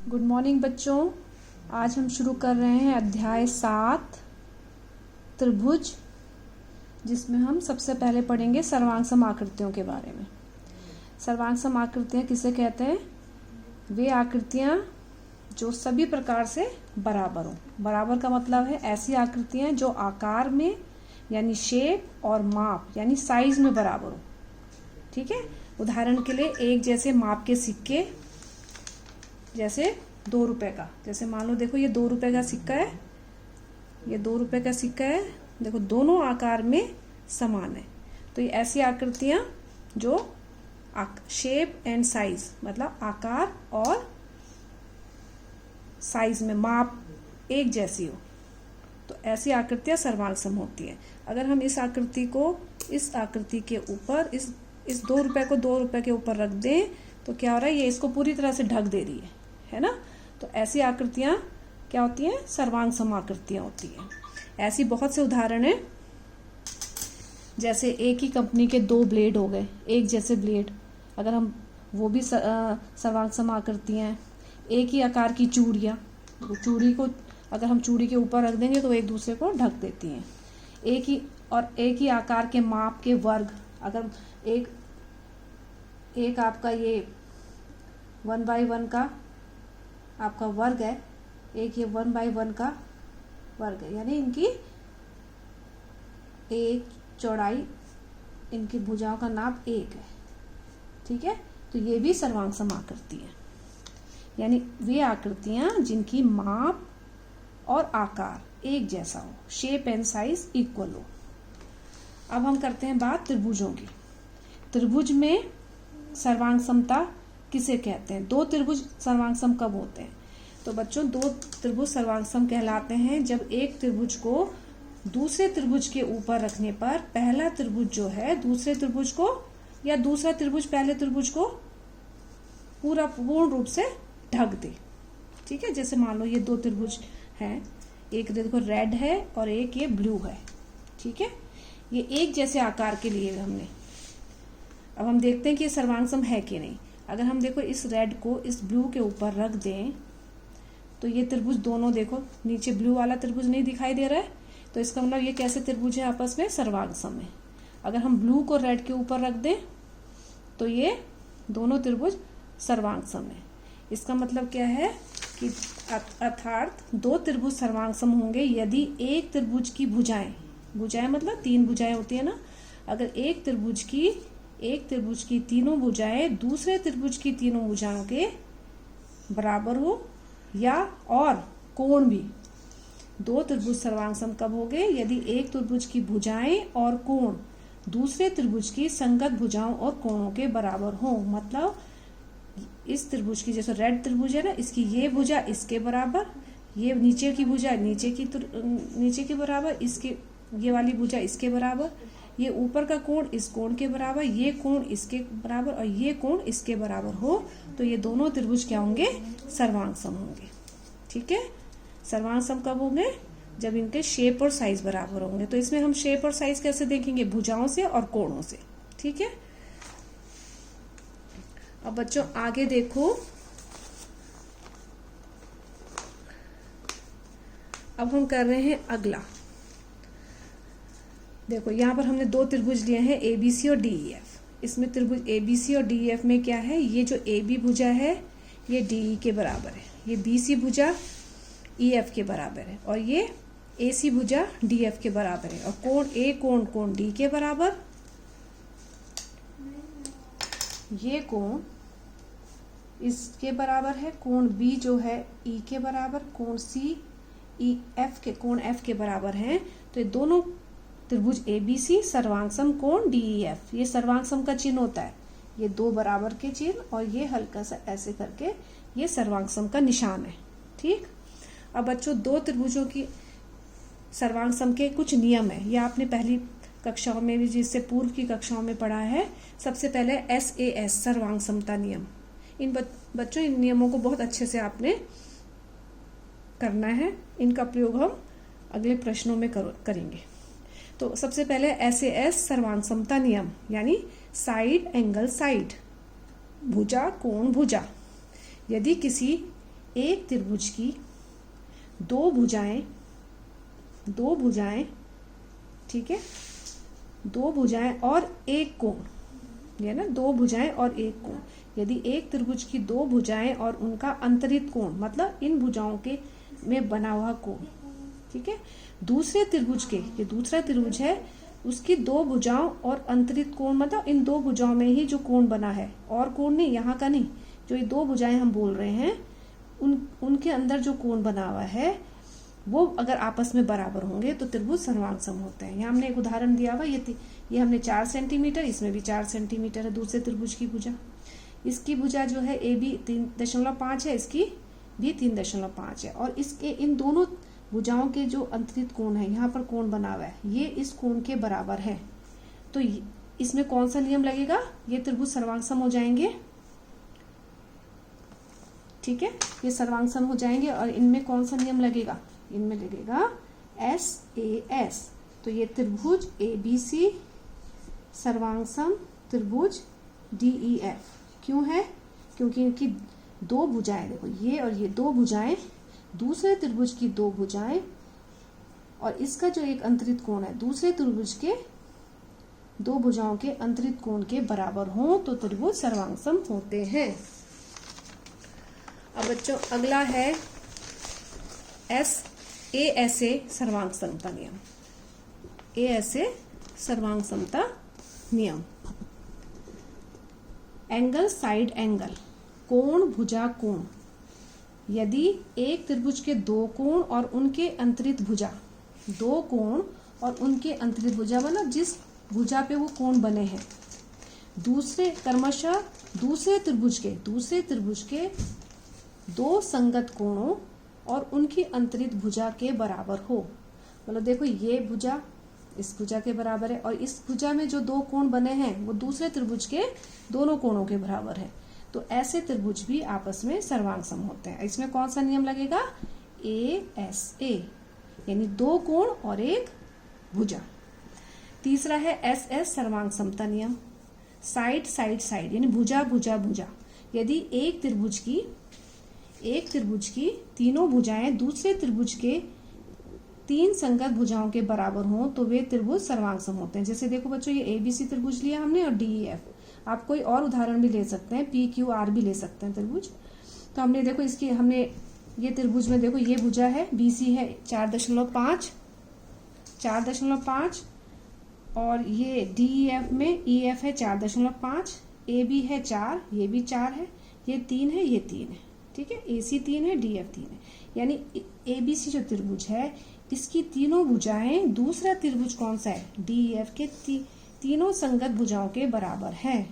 Good morning बच्चों। आज हम शुरू कर रहे हैं अध्याय 7 त्रिभुज, जिसमें हम सबसे पहले पढ़ेंगे सर्वांग समाकृतियों के बारे में। सर्वांग समाकृतियाँ किसे कहते हैं? वे आकृतियाँ जो सभी प्रकार से बराबर हों। बराबर का मतलब है ऐसी आकृतियाँ जो आकार में यानी शेप और माप यानी साइज में बराबर हो। ठीक है। उदाहरण के लिए एक जैसे माप के सिक्के, जैसे 2 रुपए का, जैसे मान लो देखो ये 2 रुपए का सिक्का है, ये 2 रुपए का सिक्का है। देखो दोनों आकार में समान है। तो ये ऐसी आकृतियां जो शेप एंड साइज मतलब आकार और साइज में माप एक जैसी हो, तो ऐसी आकृतियां सर्वांग सम होती है। अगर हम इस आकृति को इस आकृति के ऊपर इस 2 रुपए को 2 रुपए के ऊपर रख दें तो क्या हो रहा है, ये इसको पूरी तरह से ढक दे रही है ना। तो ऐसी आकृतियां क्या होती हैं? सर्वांग सम आकृतियां होती हैं। ऐसी बहुत से उदाहरण हैं, जैसे एक ही कंपनी के 2 ब्लेड हो गए, एक जैसे ब्लेड, अगर हम वो भी सर्वांग सम आकृतियां हैं। एक ही आकार की चूड़ियां, चूड़ी को अगर हम चूड़ी के ऊपर रख देंगे तो एक दूसरे को ढक देती हैं। एक ही आकार के माप के वर्ग, अगर एक आपका ये 1/1 का आपका वर्ग है, एक ये 1/1 का वर्ग है, यानी इनकी एक चौड़ाई, इनकी भुजाओं का नाप 1 है। ठीक है। तो ये भी सर्वांग सम आकृति है, यानी वे आकृतियां जिनकी माप और आकार एक जैसा हो, शेप एंड साइज इक्वल हो। अब हम करते हैं बात त्रिभुजों की। त्रिभुज में सर्वांग समता किसे कहते हैं? 2 त्रिभुज सर्वांग सम कब होते हैं? तो बच्चों 2 त्रिभुज सर्वांग सम कहलाते हैं जब एक त्रिभुज को दूसरे त्रिभुज के ऊपर रखने पर पहला त्रिभुज जो है दूसरे त्रिभुज को, या दूसरा त्रिभुज पहले त्रिभुज को पूर्ण रूप से ढक दे। ठीक है। जैसे मान लो ये 2 त्रिभुज हैं, एक देखो रेड है और एक ये ब्लू है। ठीक है। ये एक जैसे आकार के लिए हमने, अब हम देखते हैं कि ये सर्वांग सम है कि नहीं। अगर हम देखो इस रेड को इस ब्लू के ऊपर रख दें तो ये त्रिभुज दोनों देखो, नीचे ब्लू वाला त्रिभुज नहीं दिखाई दे रहा है, तो इसका मतलब ये कैसे त्रिभुज है? आपस में सर्वांग सम है। अगर हम ब्लू को रेड के ऊपर रख दें तो ये दोनों त्रिभुज सर्वांग सम है। इसका मतलब क्या है कि अर्थात 2 त्रिभुज सर्वांग सम होंगे यदि एक त्रिभुज की भुजाएं मतलब 3 भुजाएं होती है ना। अगर एक त्रिभुज की तीनों भुजाएं दूसरे त्रिभुज की तीनों भुजाओं के बराबर हो, या और कोण भी। 2 त्रिभुज सर्वांग सम कब होंगे? यदि एक त्रिभुज की भुजाएं और कोण दूसरे त्रिभुज की संगत भुजाओं और कोणों के बराबर हो। मतलब इस त्रिभुज की, जैसे रेड त्रिभुज है ना, इसकी ये भुजा इसके बराबर, ये नीचे की भुजा नीचे के बराबर, इसके ये वाली भुजा इसके बराबर, ये ऊपर का कोण इस कोण के बराबर, ये कोण इसके बराबर और ये कोण इसके बराबर हो, तो ये दोनों त्रिभुज क्या होंगे? सर्वांग सम होंगे। ठीक है। सर्वांग सम कब होंगे? जब इनके शेप और साइज बराबर होंगे। तो इसमें हम शेप और साइज कैसे देखेंगे? भुजाओं से और कोणों से। ठीक है। अब बच्चों आगे देखो, अब हम कर रहे हैं अगला। देखो यहाँ पर हमने 2 त्रिभुज लिए हैं, ABC और DEF। इसमें त्रिभुज ABC और DEF में क्या है? ये जो AB भुजा है ये DE के बराबर है, ये BC भुजा EF के बराबर है, और ये AC भुजा DF के बराबर है, और कोण D के बराबर, ये कोण इसके बराबर है, कोण B जो है E के बराबर, कोण C कोण F के बराबर है। तो ये दोनों त्रिभुज ABC सर्वांग सम कोण DEF, ये सर्वांग सम का चिन्ह होता है, ये 2 बराबर के चिन्ह, और ये हल्का सा ऐसे करके ये सर्वांग सम का निशान है। ठीक। अब बच्चों 2 त्रिभुजों की सर्वांग सम के कुछ नियम है, ये आपने पहली कक्षाओं में भी, जिससे पूर्व की कक्षाओं में पढ़ा है। सबसे पहले SAS सर्वांग समता नियम। इन बच्चों इन नियमों को बहुत अच्छे से आपने करना है, इनका प्रयोग हम अगले प्रश्नों में करेंगे। तो सबसे पहले SAS सर्वांग समता नियम, यानी साइड एंगल साइड, भुजा कोण भुजा। यदि किसी एक त्रिभुज की दो भुजाएं, ठीक है, दो भुजाएं और एक कोण, ये ना, दो भुजाएं और एक कोण। यदि एक त्रिभुज की दो भुजाएं और उनका अंतरित कोण, मतलब इन भुजाओं के में बना हुआ कोण, ठीक है, दूसरे त्रिभुज के, ये दूसरा त्रिभुज है, उसकी दो भुजाओं और अंतरित कोण, मतलब इन दो भुजाओं में ही जो कोण बना है, और कोण नहीं, यहाँ का नहीं, जो ये दो भुजाएं हम बोल रहे हैं उनके अंदर जो कोण बना हुआ है वो अगर आपस में बराबर होंगे तो त्रिभुज सर्वांग सम होते हैं। यहाँ हमने एक उदाहरण दिया हुआ, ये हमने 4 सेंटीमीटर, इसमें भी 4 सेंटीमीटर है दूसरे त्रिभुज की भुजा। इसकी भुजा जो है ए बी 3.5 है, इसकी भी 3.5 है, और इसके इन दोनों भुजाओं के जो अंतरित कोण है, यहाँ पर कोण बना हुआ है, ये इस कोण के बराबर है। तो इसमें कौन सा नियम लगेगा? ये त्रिभुज सर्वांग सम हो जाएंगे, ठीक है, ये सर्वांग सम हो जाएंगे। और इनमें कौन सा नियम लगेगा? इनमें लगेगा SAS। तो ये त्रिभुज ABC सर्वांग सम त्रिभुज DEF क्यों है? क्योंकि इनकी दो भुजाएं, देखो ये और ये दो भुजाएं, दूसरे त्रिभुज की दो भुजाएं और इसका जो एक अंतरित कोण है दूसरे त्रिभुज के दो भुजाओं के अंतरित कोण के बराबर हो तो त्रिभुज सर्वांग सम होते हैं। अब बच्चों अगला है ASA सर्वांग समता नियम। ASA सर्वांग समता नियम। एंगल साइड एंगल, कोण भुजा कोण, यदि एक त्रिभुज के दो कोण और उनके अंतरित भुजा, दो कोण और उनके अंतरित भुजा, मतलब जिस भुजा पे वो कोण बने हैं, दूसरे क्रमशः दूसरे त्रिभुज के दो संगत कोणों और उनकी अंतरित भुजा के बराबर हो। मतलब देखो ये भुजा इस भुजा के बराबर है और इस भुजा में जो दो कोण बने हैं वो दूसरे त्रिभुज के दोनों कोणों के बराबर है, तो ऐसे त्रिभुज भी आपस में सर्वांग सम होते हैं। इसमें कौन सा नियम लगेगा? ASA, यानी दो कोण और एक भुजा। तीसरा है SS सर्वांग समता नियम। साइड साइड साइड, यानी भुजा भुजा भुजा, यदि एक त्रिभुज की तीनों भुजाएं दूसरे त्रिभुज के तीन संगत भुजाओं के बराबर हों तो वे त्रिभुज सर्वांग सम होते हैं। जैसे देखो बच्चों, ये ABC त्रिभुज लिया हमने और DEF। आप कोई और उदाहरण भी ले सकते हैं, PQR भी ले सकते हैं त्रिभुज। तो हमने देखो इसकी हमने ये त्रिभुज में देखो ये भुजा है BC है 4.5 और ये DEF में EF है 4.5, AB है 4, ये भी 4 है, ये 3 है, ये 3 है, ठीक है, AC 3 है, DF 3 है। यानी ABC जो त्रिभुज है इसकी तीनों भुजाएं दूसरा त्रिभुज कौन सा है? DEF के तीनों संगत भुजाओं के बराबर है।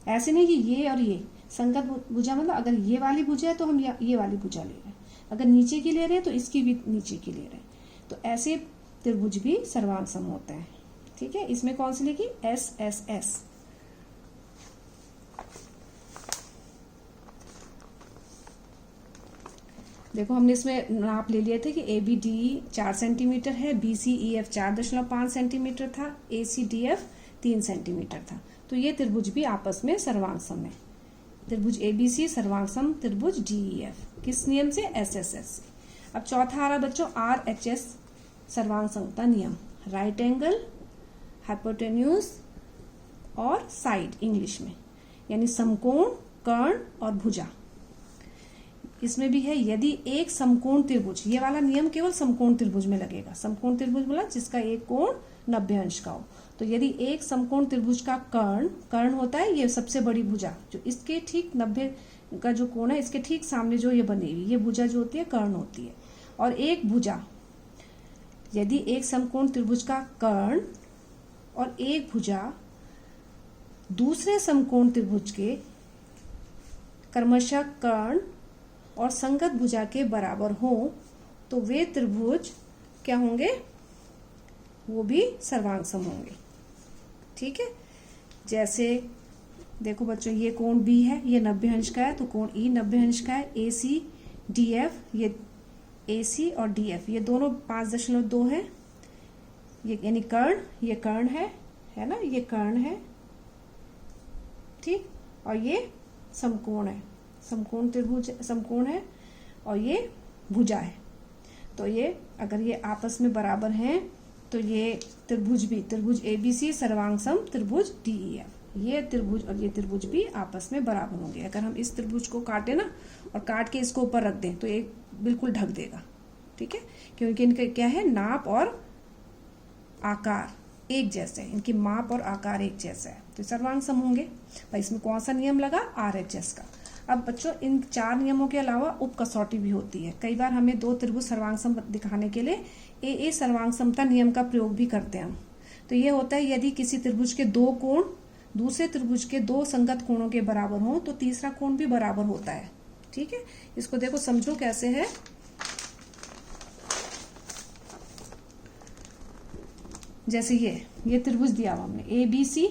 ऐसे नहीं कि ये और ये संगत भुजा, मतलब अगर ये वाली भुजा है तो हम ये वाली भुजा ले रहे हैं, अगर नीचे की ले रहे हैं तो इसकी भी नीचे की ले रहे हैं, तो ऐसे त्रिभुज भी सर्वांग सम होते हैं, ठीक है। इसमें कौन सी लिखी? SSS। देखो हमने इसमें नाप ले लिए थे कि ABD 4 सेंटीमीटर है, BCEF 4.5 सेंटीमीटर था, ACDF 3 सेंटीमीटर था, तो ये त्रिभुज भी आपस में सर्वांग सम है। त्रिभुज ABC सर्वांग सम त्रिभुज DEF किस नियम से? SSS। अब चौथा आ रहा बच्चों RHS सर्वांग समता नियम। राइट एंगल, हाइपोटेन्यूज और साइड इंग्लिश में, यानी समकोण, कर्ण और भुजा। इसमें भी है यदि एक समकोण त्रिभुज, ये वाला नियम केवल समकोण त्रिभुज में लगेगा। समकोण त्रिभुज मतलब जिसका एक कोण 90 अंश का हो। तो यदि एक समकोण त्रिभुज का कर्ण होता है ये सबसे बड़ी भुजा, जो इसके ठीक 90 का जो कोण है इसके ठीक सामने जो ये बनी हुई ये भुजा जो होती है कर्ण होती है। और एक भुजा, यदि एक समकोण त्रिभुज का कर्ण और एक भुजा दूसरे समकोण त्रिभुज के क्रमशः कर्ण और संगत भुजा के बराबर हो तो वे त्रिभुज क्या होंगे? वो भी सर्वांग सम होंगे, ठीक है। जैसे देखो बच्चों ये कोण B है, ये 90 अंश का है, तो कोण E 90 अंश का है। ACDF, ये AC और DF ये दोनों 5.2 है, ये यानी कर्ण, ये कर्ण है ना, ये कर्ण है, ठीक, और ये समकोण है, समकोण त्रिभुज समकोण है, और ये भुजा है। तो ये अगर ये आपस में बराबर हैं तो ये त्रिभुज भी, त्रिभुज ABC सर्वांग सम त्रिभुज DEF, ये त्रिभुज और ये त्रिभुज भी आपस में बराबर होंगे। अगर हम इस त्रिभुज को काटे ना और काट के इसको ऊपर रख दें तो ये बिल्कुल ढक देगा, ठीक है, क्योंकि इनके क्या है, नाप और आकार एक जैसे है, इनकी माप और आकार एक जैसा है, तो सर्वांग सम होंगे। भाई इसमें कौन सा नियम लगा, RHS का। अब बच्चों इन 4 नियमों के अलावा उप कसौटी भी होती है। कई बार हमें 2 त्रिभुज सर्वांग सम दिखाने के लिए AA सर्वांग समता नियम का प्रयोग भी करते हैं हम। तो ये होता है यदि किसी त्रिभुज के 2 कोण दूसरे त्रिभुज के 2 संगत कोणों के बराबर हो तो तीसरा कोण भी बराबर होता है, ठीक है। इसको देखो, समझो कैसे है। जैसे ये त्रिभुज दिया हुआ हमने ABC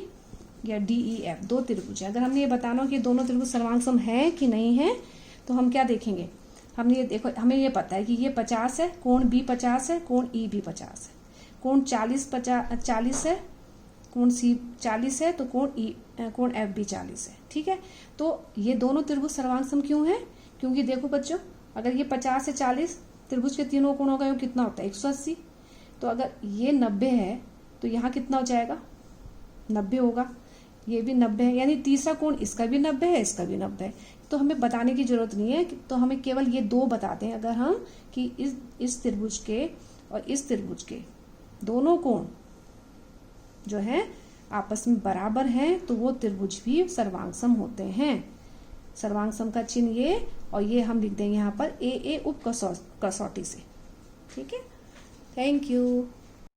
या DEF, 2 त्रिभुज है। अगर हमने ये बताना हो कि दोनों त्रिभुज सर्वांग सम है कि नहीं है तो हम क्या देखेंगे, हमने ये देखो, हमें ये पता है कि ये 50 है, कोण B 50 है, कोण E भी 50 है, कोण 40 है, कोण C 40 है, तो कोण F भी 40 है, ठीक है। तो ये दोनों त्रिभुज सर्वांग सम क्यों है, क्योंकि देखो बच्चों, अगर ये 50 से 40 त्रिभुज के तीनों कोणों का योग कितना होता है, 180। तो अगर ये 90 है तो यहाँ कितना हो जाएगा, 90 होगा, ये भी 90 है, यानी तीसरा कोण इसका भी 90 है, इसका भी 90 है। तो हमें बताने की जरूरत नहीं है, तो हमें केवल ये 2 बताते हैं। अगर हम कि इस त्रिभुज के और इस त्रिभुज के दोनों कोण जो है आपस में बराबर हैं तो वो त्रिभुज भी सर्वांग सम होते हैं। सर्वांग सम का चिन्ह ये, और ये हम लिख देंगे यहाँ पर AA उप कसौटी से, ठीक है। Thank you.